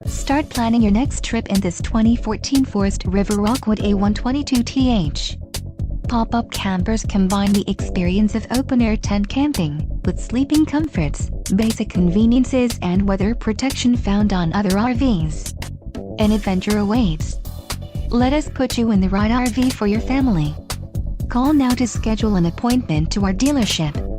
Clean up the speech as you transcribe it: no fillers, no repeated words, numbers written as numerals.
Start planning your next trip in this 2014 Forest River Rockwood A122th. Pop-up campers combine the experience of open-air tent camping with sleeping comforts, basic conveniences and weather protection found on other RVs. An adventure awaits. Let us put you in the right RV for your family. Call now to schedule an appointment to our dealership.